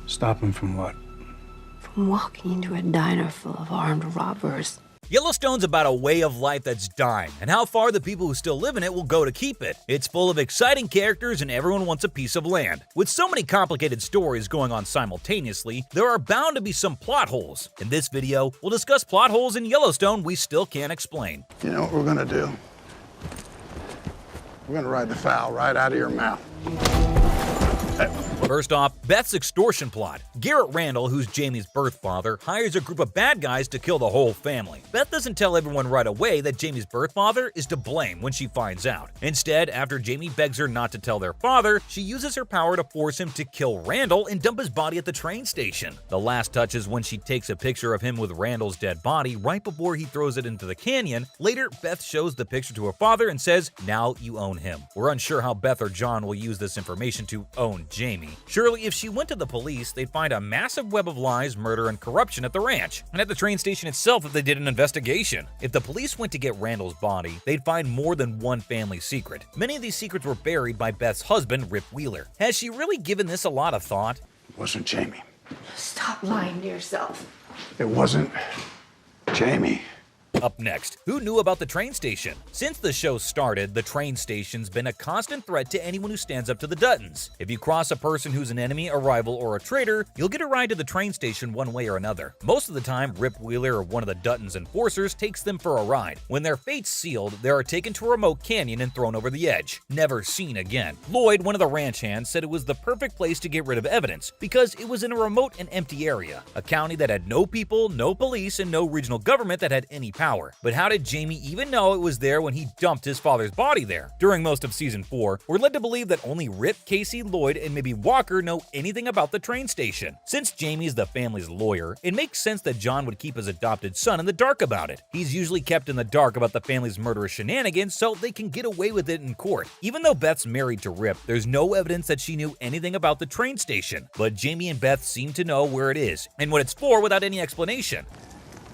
Stop him from what? From walking into a diner full of armed robbers. Yellowstone's about a way of life that's dying, and how far the people who still live in it will go to keep it. It's full of exciting characters and everyone wants a piece of land. With so many complicated stories going on simultaneously, there are bound to be some plot holes. In this video, we'll discuss plot holes in Yellowstone we still can't explain. You know what we're gonna do? We're gonna ride the foul right out of your mouth. First off, Beth's extortion plot. Garrett Randall, who's Jamie's birth father, hires a group of bad guys to kill the whole family. Beth doesn't tell everyone right away that Jamie's birth father is to blame when she finds out. Instead, after Jamie begs her not to tell their father, she uses her power to force him to kill Randall and dump his body at the train station. The last touch is when she takes a picture of him with Randall's dead body right before he throws it into the canyon. Later, Beth shows the picture to her father and says, "Now you own him." We're unsure how Beth or John will use this information to own Jamie. Surely, if she went to the police, they'd find a massive web of lies, murder, and corruption at the ranch, and at the train station itself if they did an investigation. If the police went to get Randall's body, they'd find more than one family secret. Many of these secrets were buried by Beth's husband, Rip Wheeler. Has she really given this a lot of thought? It wasn't Jamie. Stop lying to yourself. It wasn't Jamie. Up next, who knew about the train station? Since the show started, the train station's been a constant threat to anyone who stands up to the Duttons. If you cross a person who's an enemy, a rival, or a traitor, you'll get a ride to the train station one way or another. Most of the time, Rip Wheeler or one of the Duttons' enforcers takes them for a ride. When their fate's sealed, they are taken to a remote canyon and thrown over the edge, never seen again. Lloyd, one of the ranch hands, said it was the perfect place to get rid of evidence because it was in a remote and empty area, a county that had no people, no police, and no regional government that had any power. But how did Jamie even know it was there when he dumped his father's body there? During most of season 4, we're led to believe that only Rip, Casey, Lloyd, and maybe Walker know anything about the train station. Since Jamie's the family's lawyer, it makes sense that John would keep his adopted son in the dark about it. He's usually kept in the dark about the family's murderous shenanigans so they can get away with it in court. Even though Beth's married to Rip, there's no evidence that she knew anything about the train station. But Jamie and Beth seem to know where it is and what it's for without any explanation.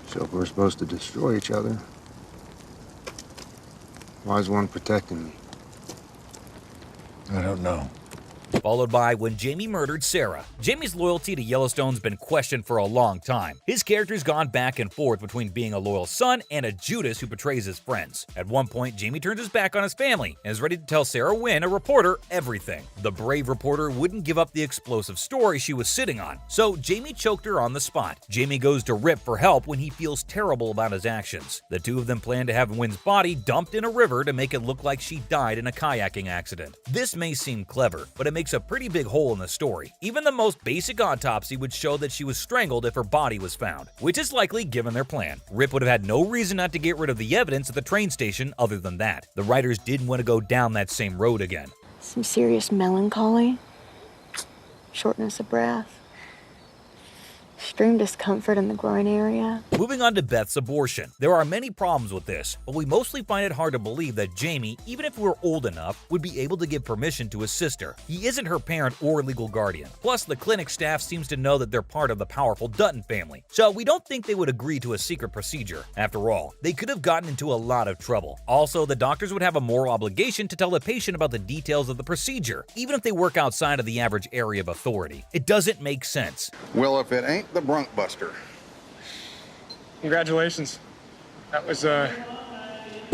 So if we're supposed to destroy each other, why is one protecting me? I don't know. Followed by when Jamie murdered Sarah. Jamie's loyalty to Yellowstone's been questioned for a long time. His character's gone back and forth between being a loyal son and a Judas who betrays his friends. At one point, Jamie turns his back on his family and is ready to tell Sarah Wynn, a reporter, everything. The brave reporter wouldn't give up the explosive story she was sitting on, so Jamie choked her on the spot. Jamie goes to Rip for help when he feels terrible about his actions. The two of them plan to have Wynn's body dumped in a river to make it look like she died in a kayaking accident. This may seem clever, but it makes a pretty big hole in the story. Even the most basic autopsy would show that she was strangled if her body was found, which is likely given their plan. Rip would have had no reason not to get rid of the evidence at the train station other than that. The writers didn't want to go down that same road again. Some serious melancholy, shortness of breath, extreme discomfort in the groin area. Moving on to Beth's abortion. There are many problems with this, but we mostly find it hard to believe that Jamie, even if we were old enough, would be able to give permission to his sister. He isn't her parent or legal guardian. Plus, the clinic staff seems to know that they're part of the powerful Dutton family, so we don't think they would agree to a secret procedure. After all, they could have gotten into a lot of trouble. Also, the doctors would have a moral obligation to tell the patient about the details of the procedure, even if they work outside of the average area of authority. It doesn't make sense. Well, if it ain't the Brunk Buster. Congratulations. That was,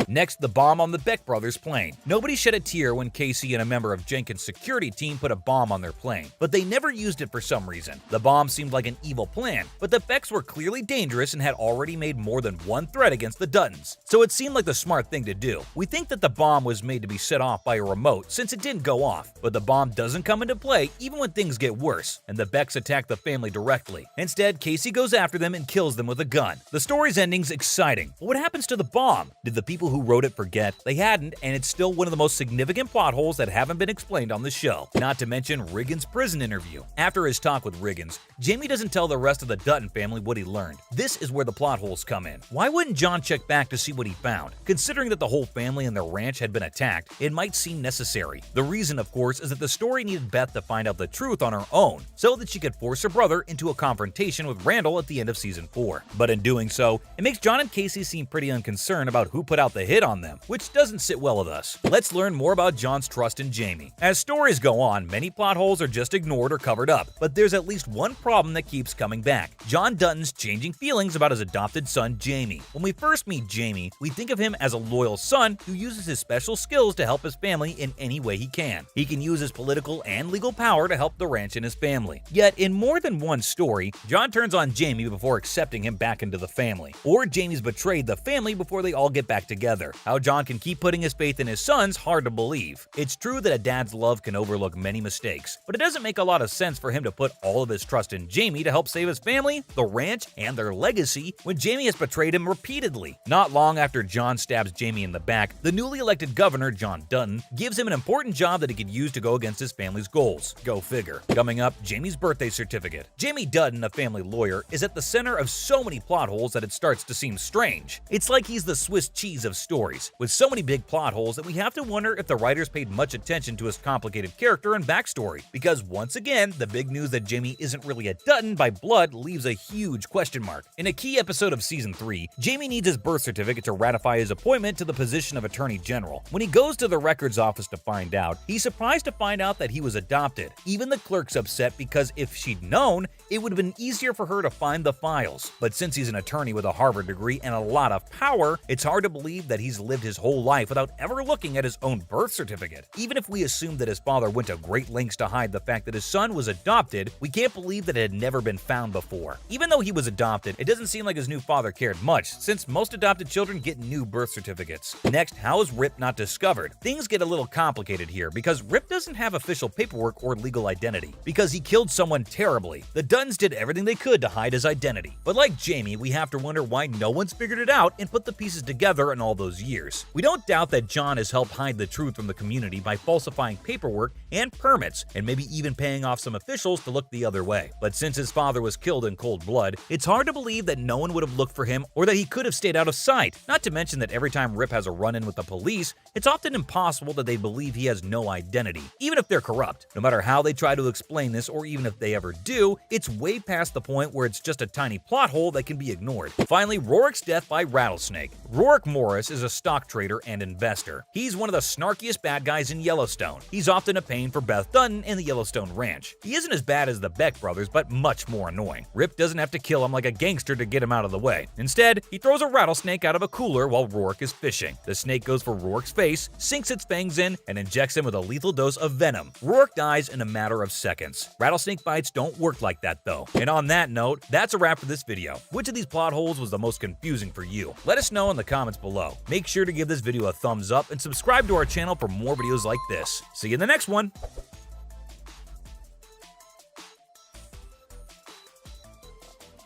Next, the bomb on the Beck brothers' plane. Nobody shed a tear when Casey and a member of Jenkins' security team put a bomb on their plane, but they never used it for some reason. The bomb seemed like an evil plan, but the Becks were clearly dangerous and had already made more than one threat against the Duttons, so it seemed like the smart thing to do. We think that the bomb was made to be set off by a remote since it didn't go off, but the bomb doesn't come into play even when things get worse, and the Becks attack the family directly. Instead, Casey goes after them and kills them with a gun. The story's ending's exciting, but what happens to the bomb? Did the people who wrote it forget? They hadn't, and it's still one of the most significant plot holes that haven't been explained on the show. Not to mention Riggins' prison interview. After his talk with Riggins, Jamie doesn't tell the rest of the Dutton family what he learned. This is where the plot holes come in. Why wouldn't John check back to see what he found? Considering that the whole family and their ranch had been attacked, it might seem necessary. The reason, of course, is that the story needed Beth to find out the truth on her own, so that she could force her brother into a confrontation with Randall at the end of season 4. But in doing so, it makes John and Casey seem pretty unconcerned about who put out the the hit on them, which doesn't sit well with us. Let's learn more about John's trust in Jamie. As stories go on, many plot holes are just ignored or covered up, but there's at least one problem that keeps coming back: John Dutton's changing feelings about his adopted son Jamie. When we first meet Jamie, we think of him as a loyal son who uses his special skills to help his family in any way he can. He can use his political and legal power to help the ranch and his family. Yet, in more than one story, John turns on Jamie before accepting him back into the family. Or Jamie's betrayed the family before they all get back together. How John can keep putting his faith in his son's hard to believe. It's true that a dad's love can overlook many mistakes, but it doesn't make a lot of sense for him to put all of his trust in Jamie to help save his family, the ranch, and their legacy when Jamie has betrayed him repeatedly. Not long after John stabs Jamie in the back, the newly elected governor, John Dutton, gives him an important job that he could use to go against his family's goals. Go figure. Coming up, Jamie's birthday certificate. Jamie Dutton, a family lawyer, is at the center of so many plot holes that it starts to seem strange. It's like he's the Swiss cheese of stories, with so many big plot holes that we have to wonder if the writers paid much attention to his complicated character and backstory. Because once again, the big news that Jamie isn't really a Dutton by blood leaves a huge question mark. In a key episode of Season 3, Jamie needs his birth certificate to ratify his appointment to the position of Attorney General. When he goes to the records office to find out, he's surprised to find out that he was adopted. Even the clerk's upset because if she'd known, it would have been easier for her to find the files. But since he's an attorney with a Harvard degree and a lot of power, it's hard to believe that he's lived his whole life without ever looking at his own birth certificate. Even if we assume that his father went to great lengths to hide the fact that his son was adopted, we can't believe that it had never been found before. Even though he was adopted, it doesn't seem like his new father cared much, since most adopted children get new birth certificates. Next, how is Rip not discovered? Things get a little complicated here because Rip doesn't have official paperwork or legal identity. Because he killed someone terribly, the Duttons did everything they could to hide his identity. But like Jamie, we have to wonder why no one's figured it out and put the pieces together in all those years. We don't doubt that John has helped hide the truth from the community by falsifying paperwork and permits, and maybe even paying off some officials to look the other way. But since his father was killed in cold blood, it's hard to believe that no one would have looked for him or that he could have stayed out of sight. Not to mention that every time Rip has a run-in with the police, it's often impossible that they believe he has no identity, even if they're corrupt. No matter how they try to explain this, or even if they ever do, it's way past the point where it's just a tiny plot hole that can be ignored. Finally, Rorick's death by rattlesnake. Rorick Morris is a stock trader and investor. He's one of the snarkiest bad guys in Yellowstone. He's often a pain for Beth Dutton and the Yellowstone Ranch. He isn't as bad as the Beck brothers, but much more annoying. Rip doesn't have to kill him like a gangster to get him out of the way. Instead, he throws a rattlesnake out of a cooler while Rorick is fishing. The snake goes for Rorick's face, sinks its fangs in, and injects him with a lethal dose of venom. Rorick dies in a matter of seconds. Rattlesnake bites don't work like that though. And on that note, that's a wrap for this video. Which of these plot holes was the most confusing for you? Let us know in the comments below. Make sure to give this video a thumbs up and subscribe to our channel for more videos like this. See you in the next one!